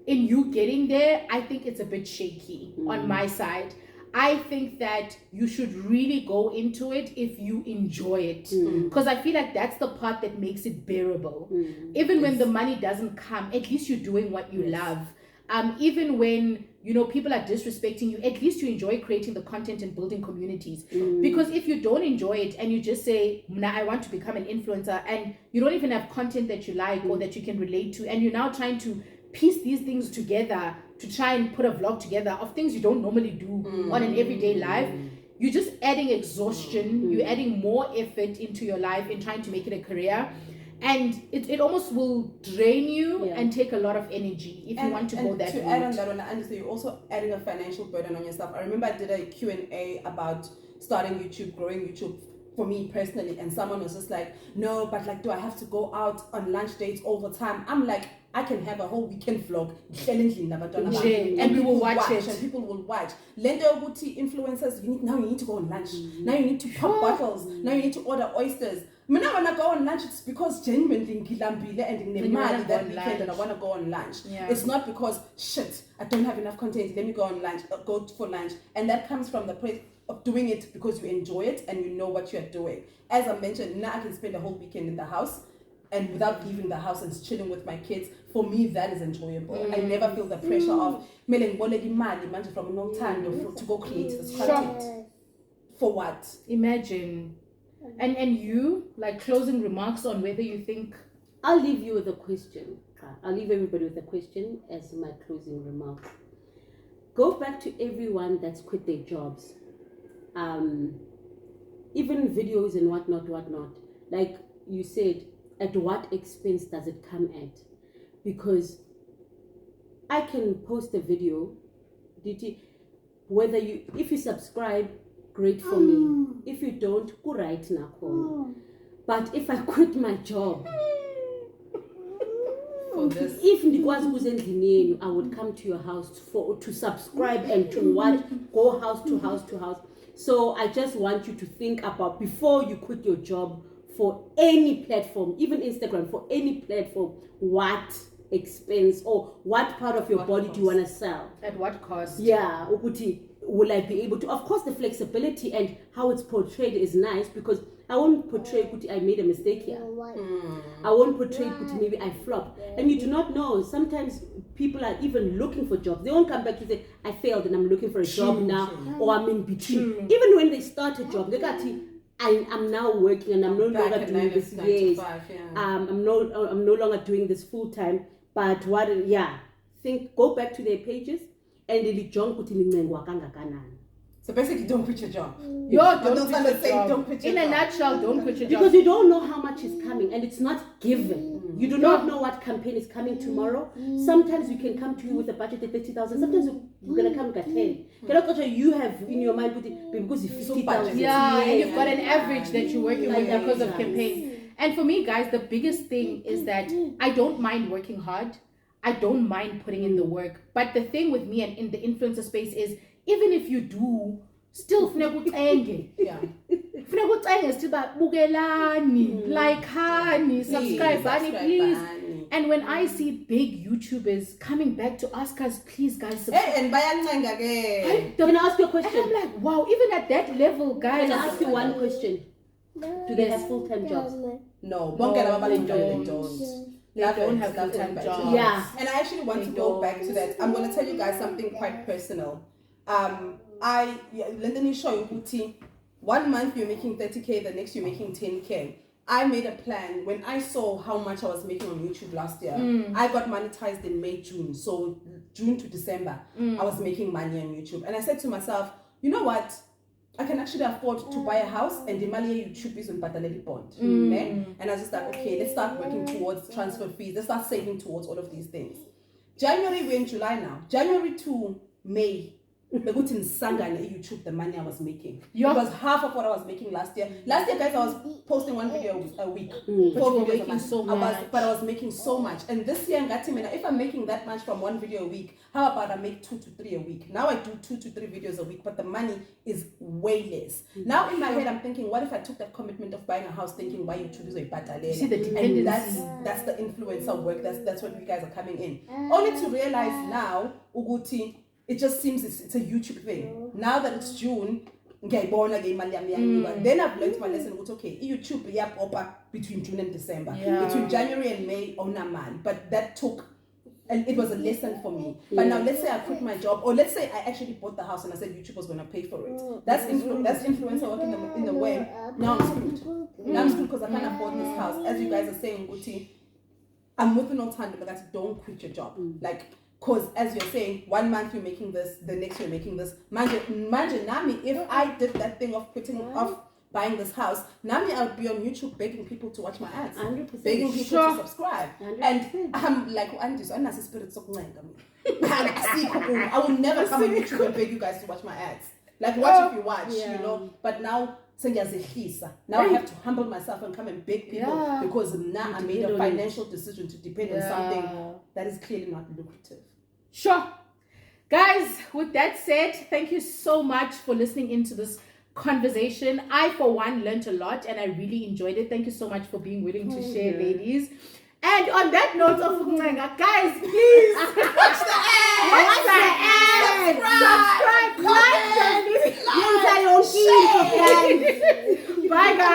in you getting there, I think it's a bit shaky on my side. I think that you should really go into it if you enjoy it, because I feel like that's the part that makes it bearable. Even when the money doesn't come, at least you're doing what you love. Even when people are disrespecting you, at least you enjoy creating the content and building communities. Because if you don't enjoy it and you just say, I want to become an influencer, and you don't even have content that you like or that you can relate to, and you're now trying to piece these things together to try and put a vlog together of things you don't normally do on an everyday life, you're just adding exhaustion, you're adding more effort into your life in trying to make it a career. And it almost will drain you and take a lot of energy if you want to go that route. To add on that one, I understand you're also adding a financial burden on yourself. I remember I did a Q&A about starting YouTube, growing YouTube for me personally, and someone was just like, no, but like, do I have to go out on lunch dates all the time? I'm like, I can have a whole weekend vlog and we will watch it, and people will watch. Lendo Guti influencers, now you need to go on lunch. Now you need to pop bottles. Now you need to order oysters. When I want to go on lunch, it's because genuinely and that weekend and I want to go on lunch. It's not because shit, I don't have enough content, let me go on lunch, go for lunch. And that comes from the place of doing it because you enjoy it and you know what you're doing. As I mentioned, now I can spend a whole weekend in the house and without leaving the house and chilling with my kids. For me, that is enjoyable. I never feel the pressure of from no time to go create this content. For what? Imagine. And you, like, closing remarks on whether you think... I'll leave you with a question. I'll leave everybody with a question as my closing remarks. Go back to everyone that's quit their jobs. Even videos and whatnot. Like you said, at what expense does it come at? Because I can post a video, if you subscribe, great for me. If you don't, go right now. But if I quit my job, for this, if I would come to your house to subscribe and to watch, go house to house. So I just want you to think about, before you quit your job for any platform, even Instagram, for any platform, what expense or what part of your body do you want to sell? At what cost? Yeah, will I be able to? Of course, the flexibility and how it's portrayed is nice, because I won't portray I made a mistake here. I won't portray maybe I flopped. And you do not know. Sometimes people are even looking for jobs. They won't come back to say, I failed and I'm looking for a job now, or I'm in between. Even when they start a job, they got I'm now working and I'm no longer doing this. Yes, I'm no longer doing this full time. But go back to their pages and so basically, don't quit your job. Don't quit your job. In a nutshell, don't quit your job. Because you don't know how much is coming and it's not given. You do not know what campaign is coming tomorrow. Sometimes we can come to you with a budget of 30,000. Sometimes we're going to come with 10. You have in your mind because it's 50,000. Yeah, and you've got an average that you're working with because of campaign. And for me, guys, the biggest thing is that I don't mind working hard. I don't mind putting in the work. But the thing with me and in the influencer space is, even if you do, still like honey, subscribe, please. And when I see big YouTubers coming back to ask us, please guys, subscribe. Can I ask you a question? And I'm like, wow, even at that level, guys. Can I ask you one question? Do they have full-time jobs? No, they don't. They don't have full-time jobs. Yeah. And I actually want to go back to that. I'm going to tell you guys something quite personal. Let me show you. 1 month you're making 30K, the next you're making 10K. I made a plan when I saw how much I was making on YouTube last year. I got monetized in May, June. So June to December, I was making money on YouTube. And I said to myself, you know what? I can actually afford to buy a house and the money YouTube is on Bataleli bond. Okay? And I was just like, okay, let's start working towards transfer fees. Let's start saving towards all of these things. January, we're in July now. January to May, Bekuthi nisangane YouTube the money I was making. Yeah. It was half of what I was making last year. Last year, guys, I was posting one video a week. But you were videos a making month. so much. But I was making so much. And this year, if I'm making that much from one video a week, how about I make 2 to 3 a week? Now I do 2 to 3 videos a week, but the money is way less. Now in my head, I'm thinking, what if I took that commitment of buying a house, thinking why YouTube is a You see the and dependency. that's the influencer work. That's what you guys are coming in. Only to realize now, Uguti, it just seems it's a YouTube thing. Now that it's June, then I've learned my lesson. Okay, YouTube between June and December. Yeah. Between January and May, man. But that took, and it was a lesson for me. But now let's say I quit my job, or let's say I actually bought the house and I said YouTube was going to pay for it. That's influencer work in the way. Now I'm screwed. Now I'm screwed because I can't afford this house. As you guys are saying, Guti, I'm with an alternative, but that's don't quit your job. Like, because as you're saying, 1 month you're making this, the next you're making this. Imagine Nami, if I did that thing of quitting off buying this house, Nami, I would be on YouTube begging people to watch my ads, 100%. begging people to subscribe. 100%. And I'm like, Andy, so I'm not a spirit so I will never come on YouTube and beg you guys to watch my ads. Like, watch if you watch, you know. But now, now I have to humble myself and come and beg people because now I made a financial decision to depend on something that is clearly not lucrative. Sure. Guys, with that said, thank you so much for listening into this conversation. I, for one, learned a lot and I really enjoyed it. Thank you so much for being willing to share, ladies. And on that note of guys, please watch the ad, subscribe, like, Bye, guys.